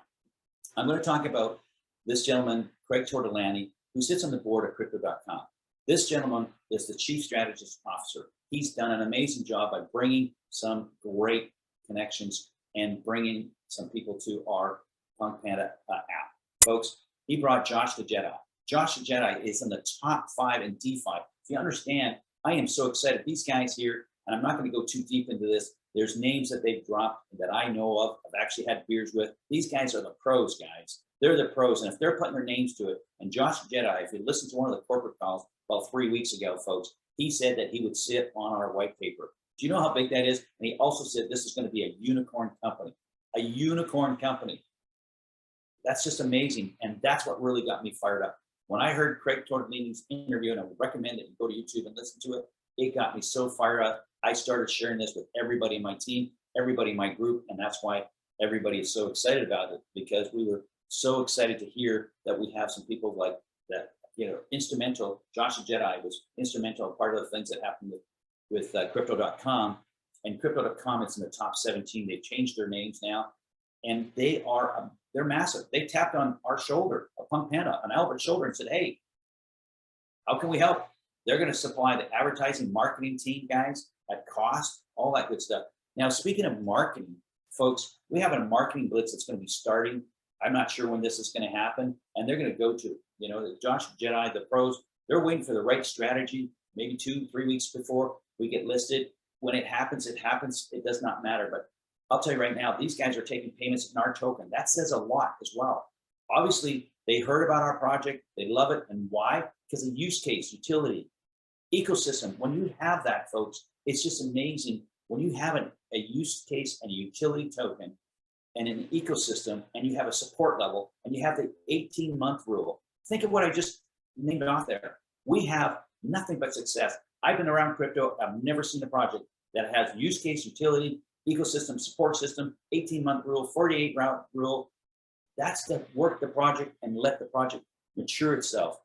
I'm going to talk about this gentleman, Craig Tortolani, who sits on the board of Crypto.com. This gentleman is the Chief Strategist Officer. He's done an amazing job by bringing some great connections and bringing some people to our PunkPanda app. Folks, he brought Josh the Jedi. Josh the Jedi is in the top 5 in DeFi. If you understand, I am so excited. These guys here, and I'm not going to go too deep into this. There's names that they've dropped that I know of. I've actually had beers with. These guys are the pros, guys. They're the pros. And if they're putting their names to it, and Josh Jedi, if you listen to one of the corporate calls about 3 weeks ago, folks, he said that he would sit on our white paper. Do you know how big that is? And he also said this is going to be a unicorn company. A unicorn company. That's just amazing. And that's what really got me fired up. When I heard Craig Tortolini's interview, and I would recommend that you go to YouTube and listen to it, it got me so fired up. I started sharing this with everybody in my team, everybody in my group, and that's why everybody is so excited about it, because we were so excited to hear that we have some people like that, you know, instrumental. Josh the Jedi was instrumental, part of the things that happened with Crypto.com, and Crypto.com is in the top 17. They've changed their names now, and they're massive. They tapped on our shoulder, a PunkPanda, on Albert's shoulder, and said, "Hey, how can we help?" They're going to supply the advertising marketing team, guys, at cost, all that good stuff. Now, speaking of marketing, folks, we have a marketing blitz that's going to be starting. I'm not sure when this is going to happen, and they're going to go to, you know, the Josh Jedi, the pros. They're waiting for the right strategy, maybe 2-3 weeks before we get listed. When it happens, it happens. It does not matter. But I'll tell you right now, these guys are taking payments in our token. That says a lot as well. Obviously, they heard about our project. They love it. And why? Because of use case, utility, ecosystem. When you have that, folks, it's just amazing. When you have a use case and a utility token and an ecosystem, and you have a support level, and you have the 18-month rule. Think of what I just named off there. We have nothing but success. I've been around crypto. I've never seen a project that has use case, utility, ecosystem, support system, 18-month rule, 48-route rule. That's to work the project and let the project mature itself.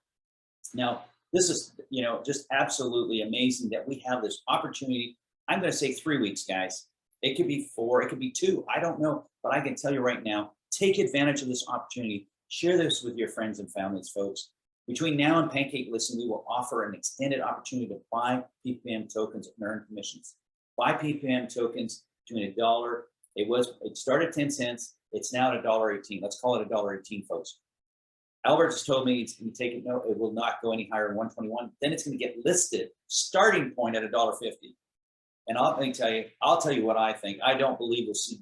Now, this is, you know, just absolutely amazing that we have this opportunity. I'm going to say 3 weeks, guys. It could be 4, it could be 2. I don't know, but I can tell you right now, take advantage of this opportunity. Share this with your friends and families, folks. Between now and Pancake Listing, we will offer an extended opportunity to buy PPM tokens and earn commissions. Buy PPM tokens between $1. It started 10 cents. It's now at $1.18. Let's call it $1.18, folks. Albert just told me it's going to take it. No, it will not go any higher than 121. Then it's going to get listed starting point at $1.50. And I'll tell you what I think. I don't believe we'll see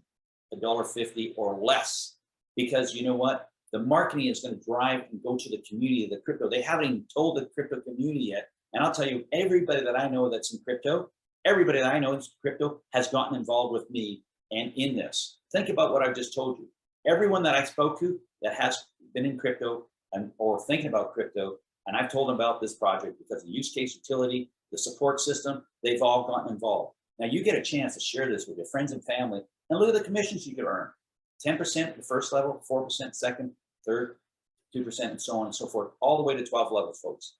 $1.50 or less, because you know what? The marketing is going to drive and go to the community of the crypto. They haven't even told the crypto community yet. And I'll tell you, everybody that I know that's in crypto, everybody that I know in crypto has gotten involved with me and in this. Think about what I've just told you. Everyone that I spoke to that has been in crypto or thinking about crypto, and I've told them about this project because the use case, utility, the support system, they've all gotten involved. Now you get a chance to share this with your friends and family, and look at the commissions you could earn. 10% the first level, 4% second, third, 2%, and so on and so forth, all the way to 12 levels, folks.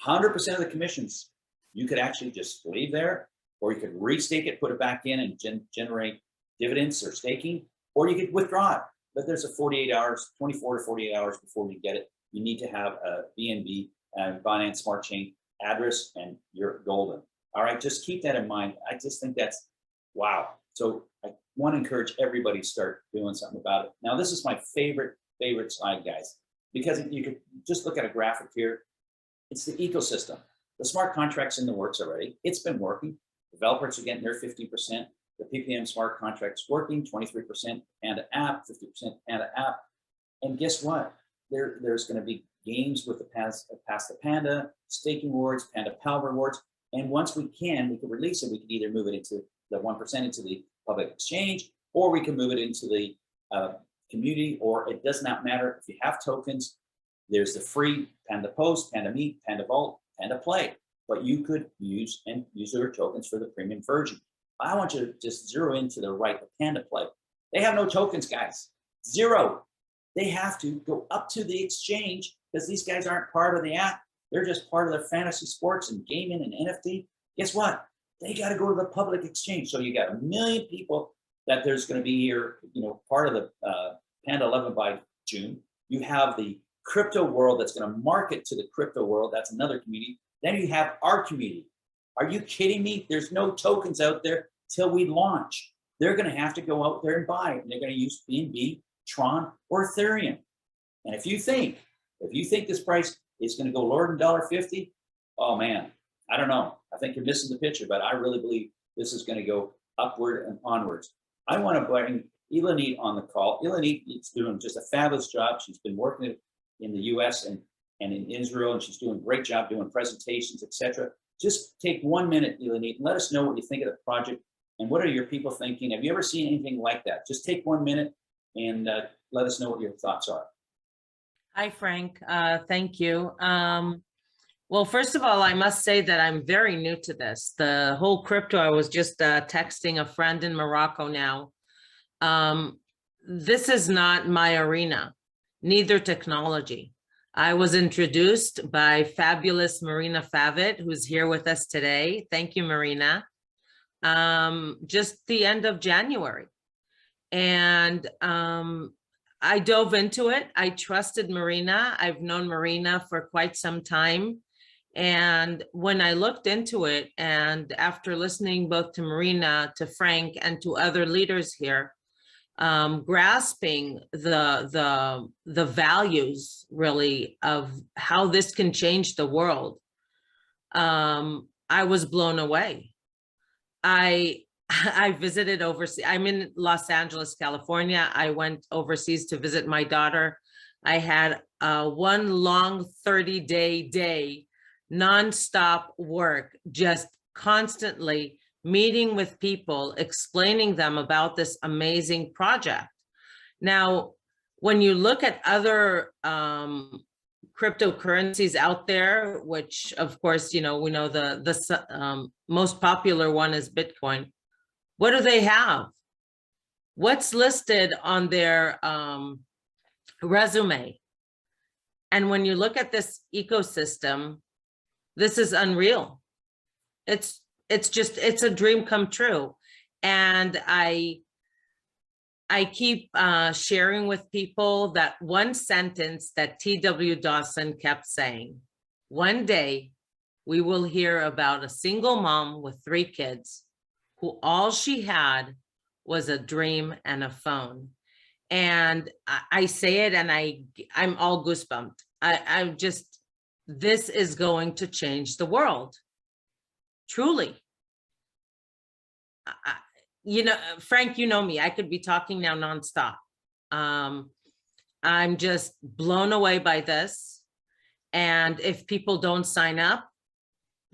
100% of the commissions you could actually just leave there, or you could restake it, put it back in, and generate dividends or staking, or you could withdraw it. But there's a 24 to 48 hours before you get it. You need to have a BNB, Binance Smart Chain address, and you're golden. All right, just keep that in mind. I just think that's wow. So I want to encourage everybody to start doing something about it. Now, this is my favorite slide, guys, because you could just look at a graphic here. It's the ecosystem. The smart contract's in the works already. It's been working. Developers are getting their 50%. The PPM smart contract's working, 23% PandaApp, 50% PandaApp. And guess what? There's going to be games with the Pass the Panda, staking rewards, Panda Pal rewards. And once we can release it. We can either move it into the 1% into the public exchange, or we can move it into the community, or it does not matter. If you have tokens, there's the free Panda Post, Panda Meet, Panda Vault, Panda Play, but you could use your tokens for the premium version. I want you to just zero into the right, the Panda Play. They have no tokens, guys, zero. They have to go up to the exchange because these guys aren't part of the app. They're just part of the fantasy sports and gaming and NFT. Guess what? They got to go to the public exchange. So you got 1 million people that there's going to be here, part of the Panda 11 by June. You have the crypto world that's going to market to the crypto world. That's another community. Then you have our community. Are you kidding me? There's no tokens out there till we launch. They're going to have to go out there and buy, and they're going to use BNB, Tron, or Ethereum. And if you think this price is going to go lower than $1.50, oh man, I don't know. I think you're missing the picture, but I really believe this is going to go upward and onwards. I want to bring Ilanit on the call. Ilanit is doing just a fabulous job. She's been working in the US and in Israel, and she's doing a great job doing presentations, etc. Just take 1 minute, Ilanit, and let us know what you think of the project and what are your people thinking. Have you ever seen anything like that? Just take 1 minute and let us know what your thoughts are. Hi, Frank. Thank you. Well, first of all, I must say that I'm very new to this. The whole crypto, I was just texting a friend in Morocco now. This is not my arena, neither technology. I was introduced by fabulous Marina Favitt, who's here with us today. Thank you, Marina. Just the end of January. And I dove into it. I trusted Marina. I've known Marina for quite some time. And when I looked into it, and after listening both to Marina, to Frank, and to other leaders here, grasping the values really of how this can change the world, I was blown away. I visited overseas. I'm in Los Angeles, California. I went overseas to visit my daughter. I had one long 30-day day, nonstop work, just constantly meeting with people, explaining them about this amazing project. Now, when you look at other cryptocurrencies out there, which of course, we know the most popular one is Bitcoin. What do they have? What's listed on their resume? And when you look at this ecosystem, this is unreal. It's a dream come true. And I keep sharing with people that one sentence that T.W. Dawson kept saying: one day we will hear about a single mom with 3 kids who all she had was a dream and a phone. And I say it and I'm all goosebumped. I'm just, this is going to change the world. Truly. Frank, you know me, I could be talking now nonstop. I'm just blown away by this. And if people don't sign up,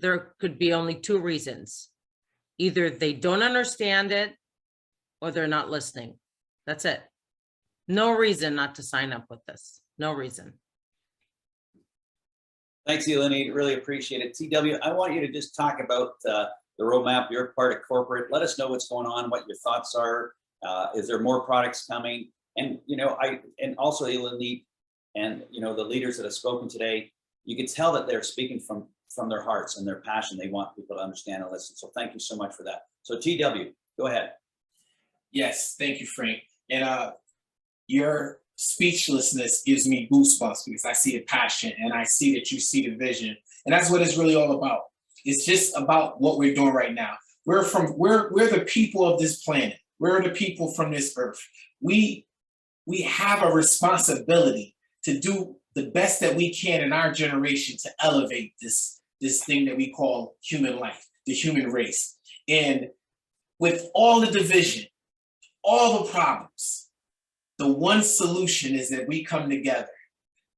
there could be only 2 reasons. Either they don't understand it or they're not listening. That's it. No reason not to sign up with this. No reason. Thanks, Eleni. Really appreciate it. TW, I want you to just talk about the roadmap. You're part of corporate. Let us know what's going on, what your thoughts are. Is there more products coming? And and also Eleni, and the leaders that have spoken today, you can tell that they're speaking from their hearts and their passion. They want people to understand and listen. So thank you so much for that. So TW, go ahead. Yes, thank you, Frank. And your speechlessness gives me goosebumps because I see the passion and I see that you see the vision. And that's what it's really all about. It's just about what we're doing right now. We're the people of this planet. We're the people from this earth. We have a responsibility to do the best that we can in our generation to elevate this thing that we call human life, the human race. And with all the division, all the problems, the one solution is that we come together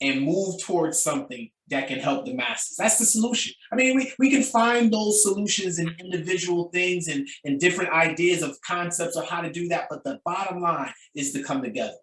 and move towards something that can help the masses. That's the solution. I mean, we can find those solutions in individual things and different ideas of concepts of how to do that, but the bottom line is to come together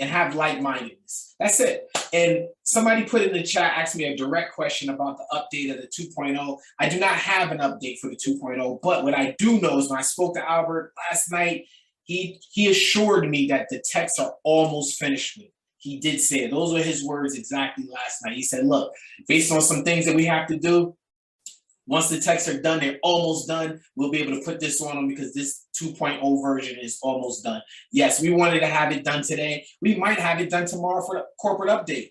and have like-mindedness. That's it. And somebody put in the chat, asked me a direct question about the update of the 2.0. I do not have an update for the 2.0, but what I do know is when I spoke to Albert last night, he assured me that the texts are almost finished with. He did say it. Those were his words exactly last night. He said, look, based on some things that we have to do, once the texts are done, they're almost done, we'll be able to put this on them because this 2.0 version is almost done. Yes, we wanted to have it done today. We might have it done tomorrow for the corporate update.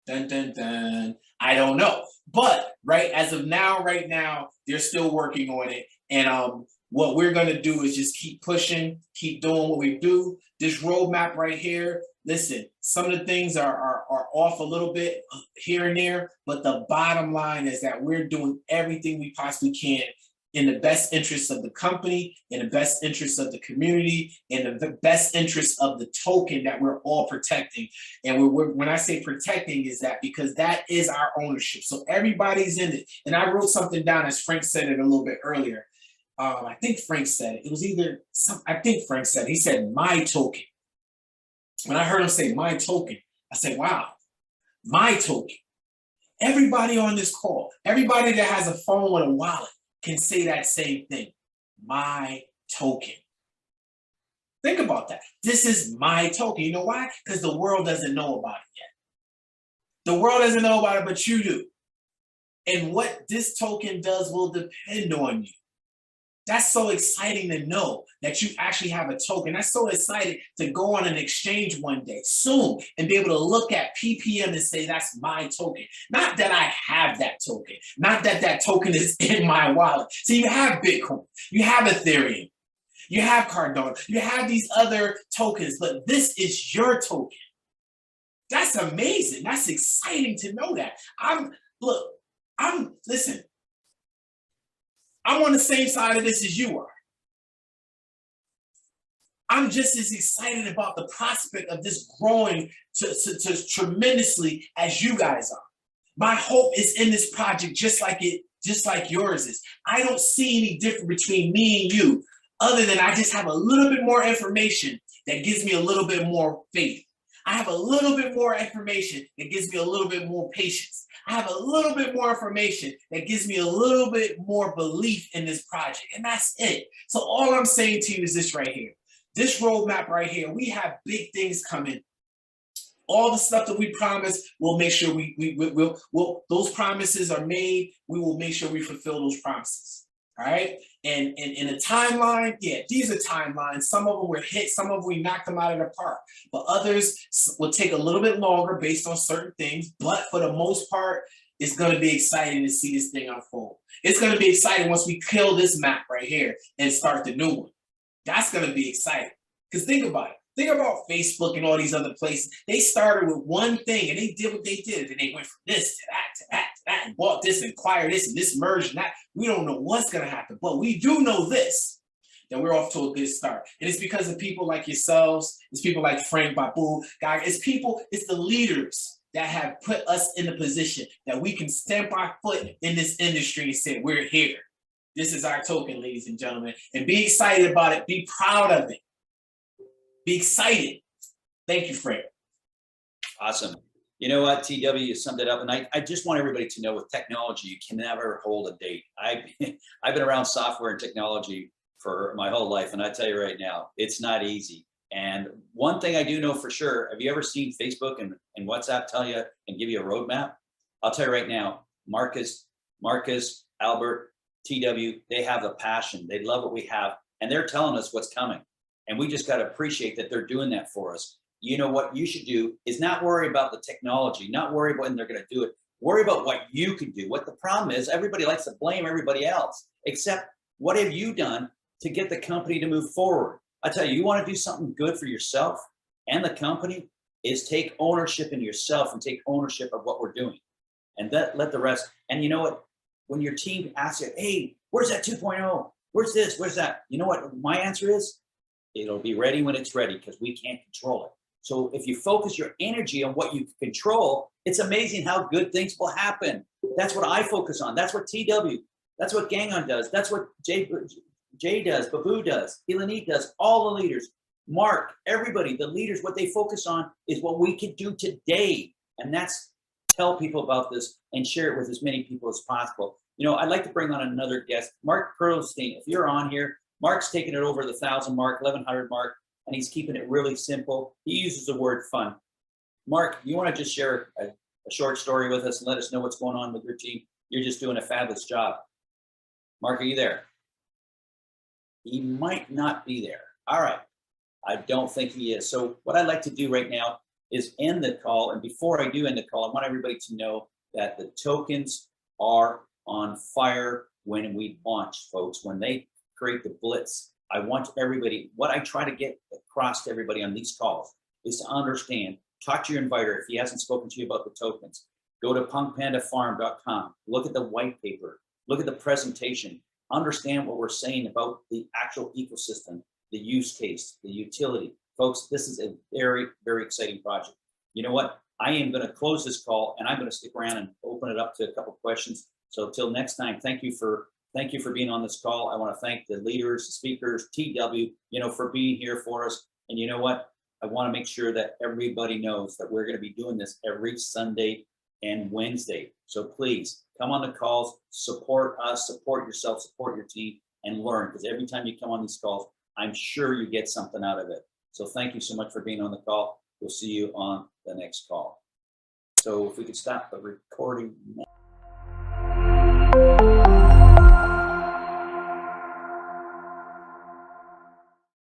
Dun, dun, dun. I don't know. But as of now, right now, they're still working on it. And what we're going to do is just keep pushing, keep doing what we do. This roadmap right here, listen, some of the things are off a little bit here and there, but the bottom line is that we're doing everything we possibly can in the best interest of the company, in the best interest of the community, in the best interest of the token that we're all protecting. And when I say protecting is that because that is our ownership. So everybody's in it. And I wrote something down as Frank said it a little bit earlier. I think Frank said it. It was either I think Frank said it. He said my token. When I heard him say my token, I said, wow, my token. Everybody on this call, everybody that has a phone with a wallet can say that same thing. My token. Think about that. This is my token. You know why? Because the world doesn't know about it yet. The world doesn't know about it, but you do. And what this token does will depend on you. That's so exciting to know that you actually have a token. That's so exciting to go on an exchange one day soon and be able to look at PPM and say, that's my token. Not that I have that token. Not that that token is in my wallet. So you have Bitcoin, you have Ethereum, you have Cardano, you have these other tokens, but this is your token. That's amazing. That's exciting to know that. Listen, I'm on the same side of this as you are. I'm just as excited about the prospect of this growing to tremendously as you guys are. My hope is in this project just like yours is. I don't see any difference between me and you, other than I just have a little bit more information that gives me a little bit more faith. I have a little bit more information that gives me a little bit more patience. I have a little bit more information that gives me a little bit more belief in this project, and that's it. So all I'm saying to you is this right here. This roadmap right here, we have big things coming. All the stuff that we promised, we'll make sure those promises are made. We will make sure we fulfill those promises. All right. And in a timeline, yeah, these are timelines. Some of them were hit, some of them we knocked them out of the park, but others will take a little bit longer based on certain things. But for the most part, it's going to be exciting to see this thing unfold. It's going to be exciting once we kill this map right here and start the new one. That's going to be exciting. Because think about it. Think about Facebook and all these other places. They started with one thing and they did what they did. And they went from this to that, to that, to that, and bought this and acquired this and this merged and that. We don't know what's going to happen, but we do know this, that we're off to a good start. And it's because of people like yourselves. It's people like Frank, Babu, Guy. It's the leaders that have put us in a position that we can stamp our foot in this industry and say, we're here. This is our token, ladies and gentlemen. And be excited about it. Be proud of it. Be excited. Thank you, Frank. Awesome. You know what, TW, you summed it up. And I just want everybody to know with technology, you can never hold a date. I've been around software and technology for my whole life. And I tell you right now, it's not easy. And one thing I do know for sure, have you ever seen Facebook and WhatsApp tell you and give you a roadmap? I'll tell you right now, Marcus, Albert, TW, they have the passion. They love what we have. And they're telling us what's coming. And we just got to appreciate that they're doing that for us. You know what you should do is not worry about the technology, not worry about when they're going to do it. Worry about what you can do. What the problem is, everybody likes to blame everybody else, except what have you done to get the company to move forward? I tell you, you want to do something good for yourself and the company is take ownership in yourself and take ownership of what we're doing. And let the rest, and you know what? When your team asks you, hey, where's that 2.0? Where's this? Where's that? You know what my answer is? It'll be ready when it's ready because we can't control it. So if you focus your energy on what you can control, it's amazing how good things will happen. That's what I focus on. That's what TW, that's what Gangon does. That's what Jay does, Babu does, Ilani does, all the leaders, Mark, everybody, the leaders, what they focus on is what we can do today. And that's tell people about this and share it with as many people as possible. You know, I'd like to bring on another guest, Mark Perlstein. If you're on here, Mark's taking it over the 1,000 mark, 1,100 mark, and he's keeping it really simple. He uses the word fun. Mark, you want to just share a short story with us and let us know what's going on with your team? You're just doing a fabulous job. Mark, are you there? He might not be there. All right. I don't think he is. So what I'd like to do right now is end the call. And before I do end the call, I want everybody to know that the tokens are on fire when we launch, folks. When they create the blitz, I want everybody, what I try to get across to everybody on these calls is to understand, talk to your inviter if he hasn't spoken to you about the tokens. Go to punkpandafarm.com, look at the white paper, look at the presentation, understand what we're saying about the actual ecosystem, the use case, the utility. Folks, this is a very, very exciting project. You know what? I am going to close this call and I'm going to stick around and open it up to a couple questions. So till next time, thank you for being on this call. I want to thank the leaders, the speakers, TW, for being here for us. And you know what? I want to make sure that everybody knows that we're going to be doing this every Sunday and Wednesday. So please come on the calls, support us, support yourself, support your team, and learn. Because every time you come on these calls, I'm sure you get something out of it. So thank you so much for being on the call. We'll see you on the next call. So if we could stop the recording now.